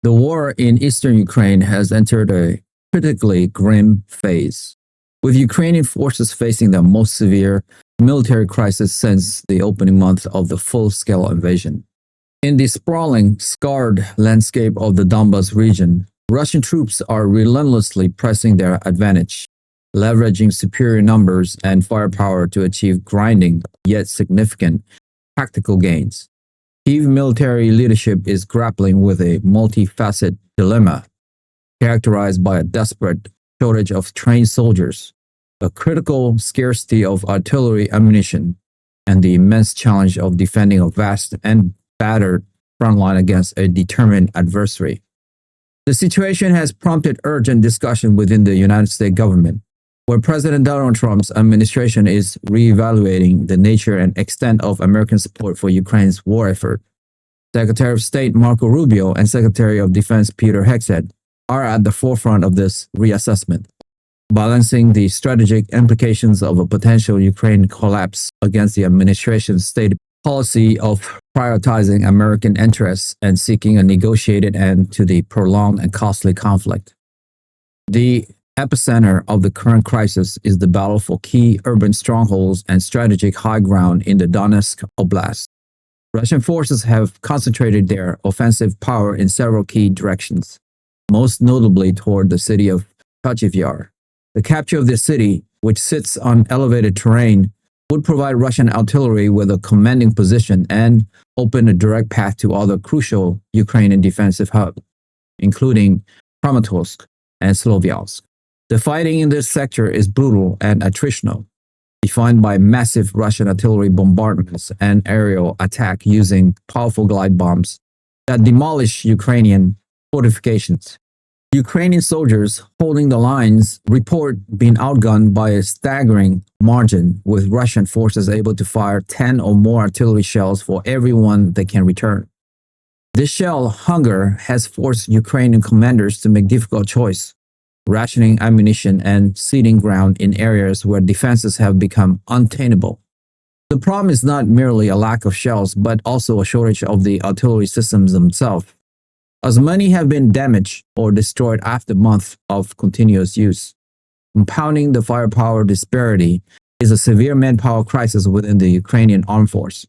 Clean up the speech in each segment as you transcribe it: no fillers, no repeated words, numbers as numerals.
The war in eastern Ukraine has entered a critically grim phase, with Ukrainian forces facing the most severe military crisis since the opening month of the full-scale invasion. In the sprawling, scarred landscape of the Donbass region, Russian troops are relentlessly pressing their advantage, leveraging superior numbers and firepower to achieve grinding yet significant tactical gains. Kiev military leadership is grappling with a multifaceted dilemma, characterized by a desperate shortage of trained soldiers, a critical scarcity of artillery ammunition, and the immense challenge of defending a vast and battered front line against a determined adversary. The situation has prompted urgent discussion within the United States government, where President Donald Trump's administration is reevaluating the nature and extent of American support for Ukraine's war effort. Secretary of State Marco Rubio and Secretary of Defense Peter Hegseth are at the forefront of this reassessment, balancing the strategic implications of a potential Ukraine collapse against the administration's stated policy of prioritizing American interests and seeking a negotiated end to the prolonged and costly conflict. The epicenter of the current crisis is the battle for key urban strongholds and strategic high ground in the Donetsk Oblast. Russian forces have concentrated their offensive power in several key directions, most notably toward the city of Chasiv Yar. The capture of this city, which sits on elevated terrain, would provide Russian artillery with a commanding position and open a direct path to other crucial Ukrainian defensive hubs, including Kramatorsk and Sloviansk. The fighting in this sector is brutal and attritional, defined by massive Russian artillery bombardments and aerial attack using powerful glide bombs that demolish Ukrainian fortifications. Ukrainian soldiers holding the lines report being outgunned by a staggering margin, with Russian forces able to fire 10 or more artillery shells for every one they can return. This shell hunger has forced Ukrainian commanders to make difficult choices, rationing ammunition and ceding ground in areas where defenses have become untenable. The problem is not merely a lack of shells, but also a shortage of the artillery systems themselves, as many have been damaged or destroyed after months of continuous use. Compounding the firepower disparity is a severe manpower crisis within the Ukrainian armed force.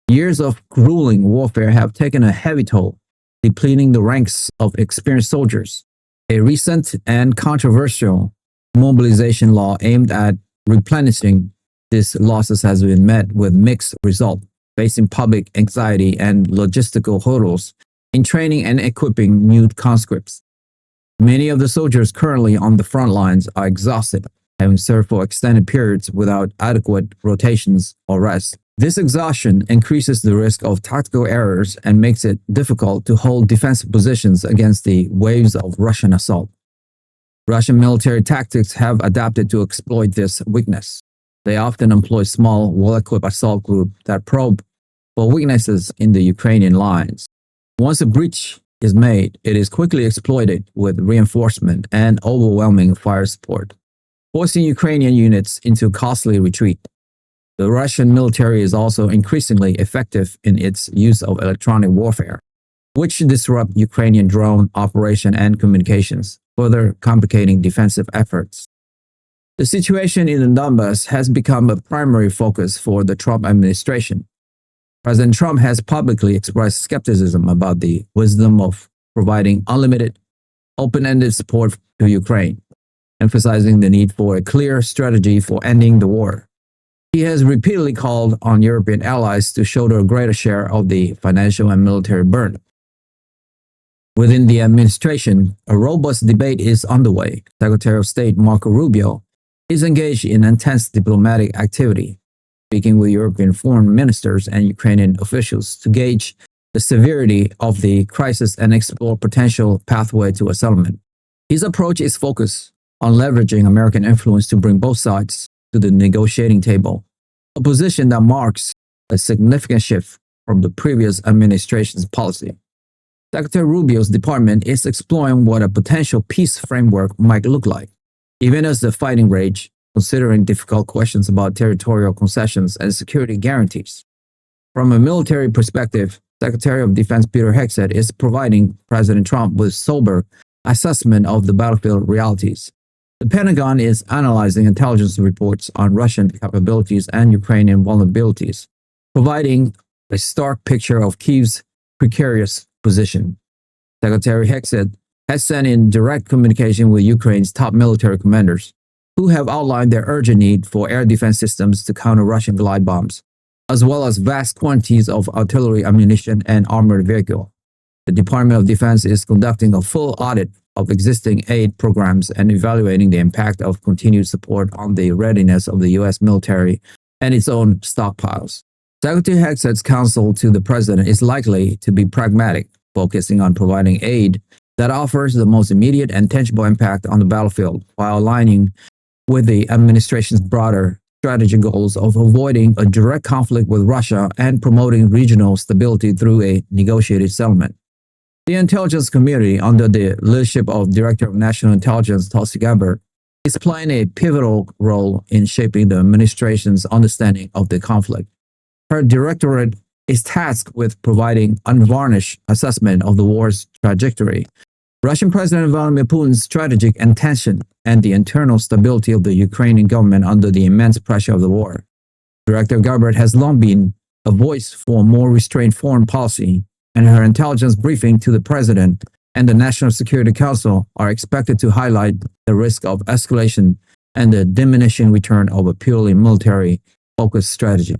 Years of grueling warfare have taken a heavy toll, depleting the ranks of experienced soldiers. A recent and controversial mobilization law aimed at replenishing these losses has been met with mixed results, facing public anxiety and logistical hurdles in training and equipping new conscripts. Many of the soldiers currently on the front lines are exhausted, having served for extended periods without adequate rotations or rest. This exhaustion increases the risk of tactical errors and makes it difficult to hold defensive positions against the waves of Russian assault. Russian military tactics have adapted to exploit this weakness. They often employ small, well-equipped assault groups that probe for weaknesses in the Ukrainian lines. Once a breach is made, it is quickly exploited with reinforcement and overwhelming fire support, forcing Ukrainian units into costly retreat. The Russian military is also increasingly effective in its use of electronic warfare, which disrupt Ukrainian drone operation and communications, further complicating defensive efforts. The situation in the Donbass has become a primary focus for the Trump administration. President Trump has publicly expressed skepticism about the wisdom of providing unlimited, open-ended support to Ukraine, emphasizing the need for a clear strategy for ending the war. He has repeatedly called on European allies to shoulder a greater share of the financial and military burden. Within the administration, a robust debate is underway. Secretary of State Marco Rubio is engaged in intense diplomatic activity, speaking with European foreign ministers and Ukrainian officials to gauge the severity of the crisis and explore potential pathway to a settlement. His approach is focused on leveraging American influence to bring both sides to the negotiating table, a position that marks a significant shift from the previous administration's policy. Secretary Rubio's department is exploring what a potential peace framework might look like, even as the fighting rage, considering difficult questions about territorial concessions and security guarantees. From a military perspective, Secretary of Defense Peter Hegseth is providing President Trump with sober assessment of the battlefield realities. The Pentagon is analyzing intelligence reports on Russian capabilities and Ukrainian vulnerabilities, providing a stark picture of Kiev's precarious position. Secretary Hegseth has sent in direct communication with Ukraine's top military commanders, who have outlined their urgent need for air defense systems to counter Russian glide bombs, as well as vast quantities of artillery ammunition and armored vehicle. The Department of Defense is conducting a full audit of existing aid programs and evaluating the impact of continued support on the readiness of the U.S. military and its own stockpiles. Secretary Hegseth's counsel to the president is likely to be pragmatic, focusing on providing aid that offers the most immediate and tangible impact on the battlefield, while aligning with the administration's broader strategic goals of avoiding a direct conflict with Russia and promoting regional stability through a negotiated settlement. The intelligence community, under the leadership of Director of National Intelligence Chasiv Yar, is playing a pivotal role in shaping the administration's understanding of the conflict. Her directorate is tasked with providing unvarnished assessment of the war's trajectory, Russian President Vladimir Putin's strategic intention, and the internal stability of the Ukrainian government under the immense pressure of the war. Director Yar has long been a voice for a more restrained foreign policy, and her intelligence briefing to the President and the National Security Council are expected to highlight the risk of escalation and the diminishing return of a purely military-focused strategy.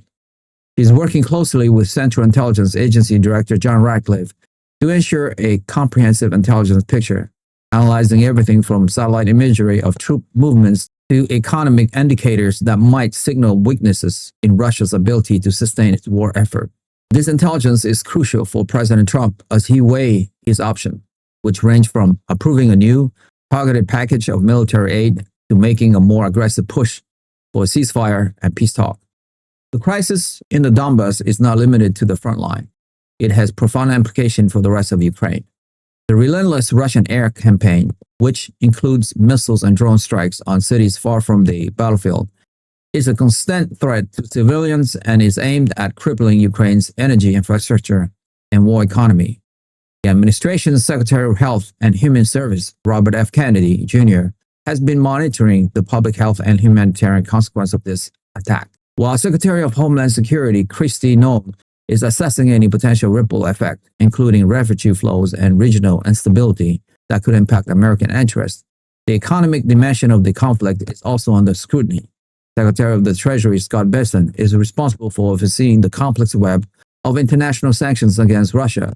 She is working closely with Central Intelligence Agency Director John Ratcliffe to ensure a comprehensive intelligence picture, analyzing everything from satellite imagery of troop movements to economic indicators that might signal weaknesses in Russia's ability to sustain its war effort. This intelligence is crucial for President Trump as he weighs his options, which range from approving a new, targeted package of military aid to making a more aggressive push for a ceasefire and peace talk. The crisis in the Donbass is not limited to the front line. It has profound implications for the rest of Ukraine. The relentless Russian air campaign, which includes missiles and drone strikes on cities far from the battlefield, is a constant threat to civilians and is aimed at crippling Ukraine's energy infrastructure and war economy. The administration's Secretary of Health and Human Services, Robert F. Kennedy, Jr., has been monitoring the public health and humanitarian consequences of this attack, while Secretary of Homeland Security, Kristi Noem, is assessing any potential ripple effect, including refugee flows and regional instability that could impact American interests. The economic dimension of the conflict is also under scrutiny. Secretary of the Treasury, Scott Bessent, is responsible for overseeing the complex web of international sanctions against Russia.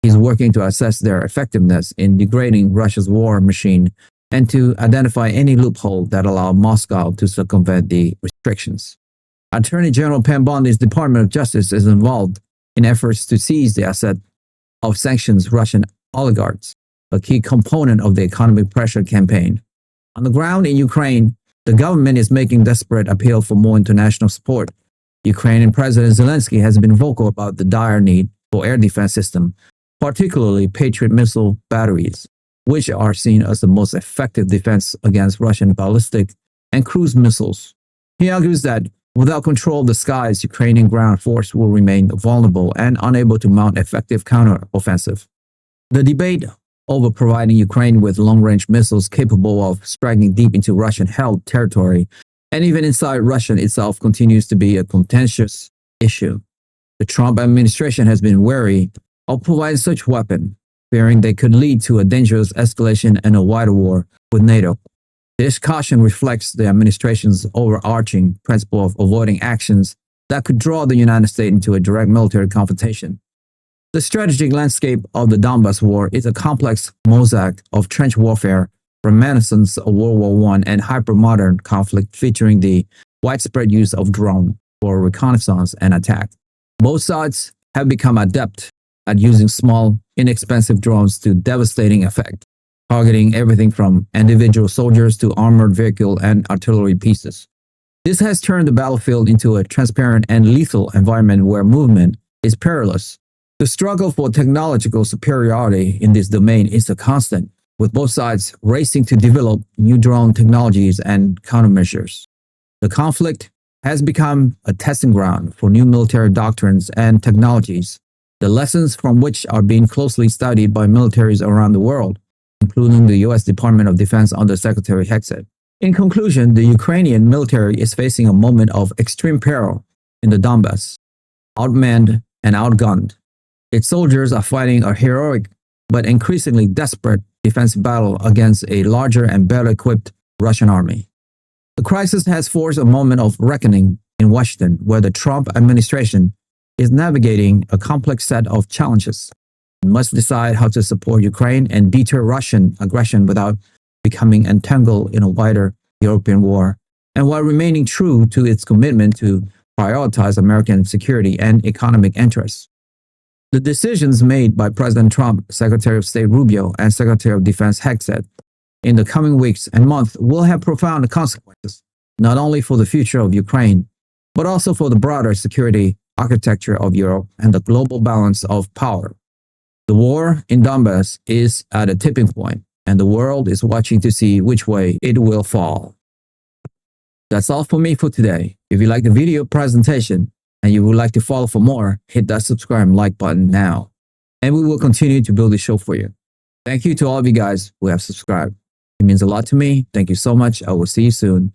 He's working to assess their effectiveness in degrading Russia's war machine and to identify any loophole that allow Moscow to circumvent the restrictions. Attorney General Pam Bondi's Department of Justice is involved in efforts to seize the asset of sanctions Russian oligarchs, a key component of the economic pressure campaign. On the ground in Ukraine, the government is making desperate appeal for more international support. Ukrainian President Zelensky has been vocal about the dire need for air defense system, particularly Patriot missile batteries, which are seen as the most effective defense against Russian ballistic and cruise missiles. He argues that without control of the skies, Ukrainian ground force will remain vulnerable and unable to mount effective counteroffensive. The debate over providing Ukraine with long-range missiles capable of striking deep into Russian-held territory and even inside Russia itself continues to be a contentious issue. The Trump administration has been wary of providing such weapons, fearing they could lead to a dangerous escalation and a wider war with NATO. This caution reflects the administration's overarching principle of avoiding actions that could draw the United States into a direct military confrontation. The strategic landscape of the Donbass war is a complex mosaic of trench warfare, reminiscent of World War I, and hyper-modern conflict featuring the widespread use of drones for reconnaissance and attack. Both sides have become adept at using small, inexpensive drones to devastating effect, targeting everything from individual soldiers to armored vehicle and artillery pieces. This has turned the battlefield into a transparent and lethal environment where movement is perilous. The struggle for technological superiority in this domain is a constant, with both sides racing to develop new drone technologies and countermeasures. The conflict has become a testing ground for new military doctrines and technologies, the lessons from which are being closely studied by militaries around the world, including the U.S. Department of Defense under Secretary Hegseth. In conclusion, the Ukrainian military is facing a moment of extreme peril in the Donbass, outmanned and outgunned. Its soldiers are fighting a heroic but increasingly desperate defensive battle against a larger and better equipped Russian army. The crisis has forced a moment of reckoning in Washington, where the Trump administration is navigating a complex set of challenges and must decide how to support Ukraine and deter Russian aggression without becoming entangled in a wider European war, and while remaining true to its commitment to prioritize American security and economic interests. The decisions made by President Trump, Secretary of State Rubio, and Secretary of Defense Hegseth in the coming weeks and months will have profound consequences, not only for the future of Ukraine, but also for the broader security architecture of Europe and the global balance of power. The war in Donbass is at a tipping point, and the world is watching to see which way it will fall. That's all for me for today. If you like the video presentation and you would like to follow for more, hit that subscribe and like button now, and we will continue to build the show for you. Thank you to all of you guys who have subscribed. It means a lot to me. Thank you so much. I will see you soon.